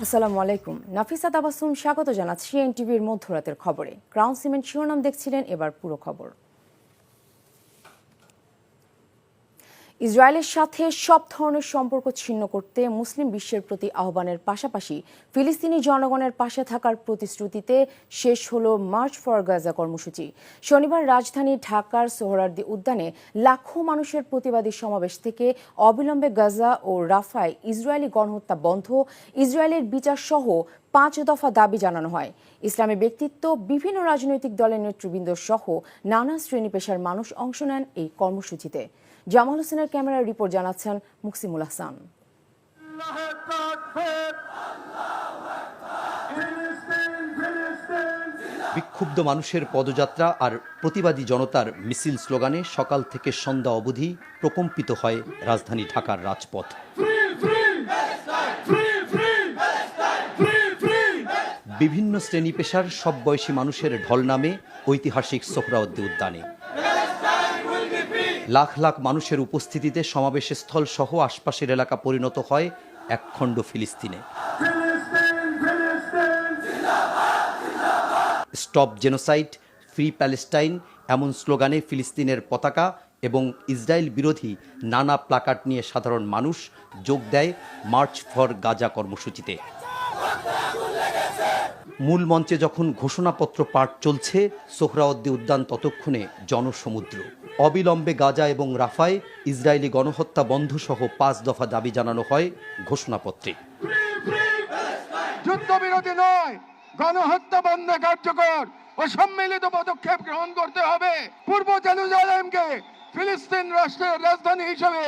আসসালামু আলাইকুম। নাফিসা তাবাসসুম স্বাগত জানাচ্ছি এনটিভির মধ্যরাতের খবরে। ক্রাউন সিমেন্ট শিরোনাম দেখছিলেন, এবার পুরো খবর। ইসরায়েলের সাথে সব ধরনের সম্পর্ক ছিন্ন করতে মুসলিম বিশ্বের প্রতি আহ্বানের পাশাপাশি ফিলিস্তিনি জনগণের পাশে থাকার প্রতিশ্রুতিতে শেষ হলো মার্চ ফর গাজা কর্মসূচি। শনিবার রাজধানী ঢাকার সোহরাওয়ার্দী উদ্যানে লাখো মানুষের প্রতিবাদী সমাবেশ থেকে অবিলম্বে গাজা ও রাফায় ইসরায়েলি গণহত্যা বন্ধ, ইসরায়েলের বিচার সহ 5 দফা দাবি জানানো হয়। ইসলামী ব্যক্তিত্ব, বিভিন্ন রাজনৈতিক দলের নেতৃবৃন্দ সহ নানা শ্রেণী পেশার মানুষ অংশ নেন এই কর্মসূচিতে। জামাল হোসেনের ক্যামেরার রিপোর্ট জানাচ্ছেন মুকসিমুল হাসান। বিক্ষুব্ধ মানুষের পদযাত্রা আর প্রতিবাদী জনতার মিছিল স্লোগানে সকাল থেকে সন্ধ্যা অবধি প্রকম্পিত হয় রাজধানী ঢাকার রাজপথ। বিভিন্ন শ্রেণী পেশার সব বয়সী মানুষের ঢল নামে ঐতিহাসিক সোহরাওয়ার্দী উদ্যানে। লাখ লাখ মানুষের উপস্থিতিতে সমাবেশস্থল সহ আশপাশের এলাকা পরিণত হয় একখণ্ড ফিলিস্তিনে। স্টপ জেনোসাইড, ফ্রি প্যালেস্টাইন এমন স্লোগানে ফিলিস্তিনের পতাকা এবং ইসরায়েল বিরোধী নানা প্লাকার্ড নিয়ে সাধারণ মানুষ যোগ দেয় মার্চ ফর গাজা কর্মসূচিতে। মূল মঞ্চে যখন ঘোষণাপত্র পাঠ চলছে, সোহরাওয়ার্দী উদ্যান ততক্ষণে জনসমুদ্র। অবিলম্বে গাজা এবং রাফায় ইসরায়েলি গণহত্যা বন্ধ সহ 5 দফা দাবি জানানো হয় ঘোষণাপত্রে। যুদ্ধবিরতি নয়, গণহত্যা বন্ধ কার্যকর ও সম্মিলিত পদক্ষেপ গ্রহণ করতে হবে। পূর্ব জেরুজালেমকে ফিলিস্তিন রাষ্ট্রের রাজধানী হিসেবে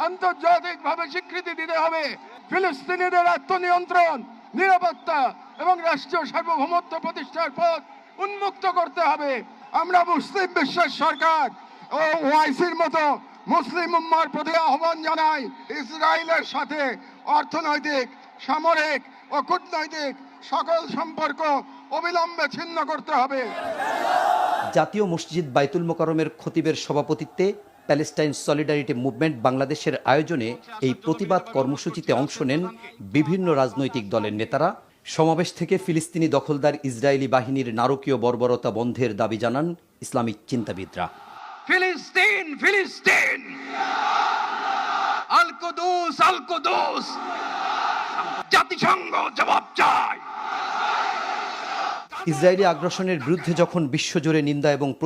আন্তর্জাতিকভাবে স্বীকৃতি দিতে হবে। ফিলিস্তিনিদের আত্মনিয়ন্ত্রণ, নিরাপত্তা এবং রাষ্ট্রীয় সার্বভৌমত্ব প্রতিষ্ঠার পথ উন্মুক্ত করতে হবে। আমরা মুসলিম বিশ্বের সরকার ও ওআইসির মতো মুসলিম উম্মার প্রতি আহ্বান জানাই, ইসরায়েলের সাথে অর্থনৈতিক, সামরিক ও কূটনৈতিক সকল সম্পর্ক অবিলম্বে ছিন্ন করতে হবে। জাতীয় মসজিদ বাইতুল মোকাররমের খতিবের সভাপতিত্বে প্যালেস্টাইন সলিডারিটি মুভমেন্ট বাংলাদেশের আয়োজনে এই প্রতিবাদ কর্মসূচিতে অংশ নেন বিভিন্ন রাজনৈতিক দলের নেতারা। সমাবেশ থেকে ফিলিস্তিনি দখলদার ইসরায়েলি বাহিনীর নারকীয় বর্বরতা বন্ধের দাবি জানান ইসলামিক চিন্তাবিদরা। ফিলিস্তিন, ফিলিস্তিন, আল কুদুস, আল কুদুস, জাতিসংঘ জবাব চায়। ইসরায়েলি আগ্রাসনের বিরুদ্ধে যখন বিশ্বজুড়ে নিন্দা এবং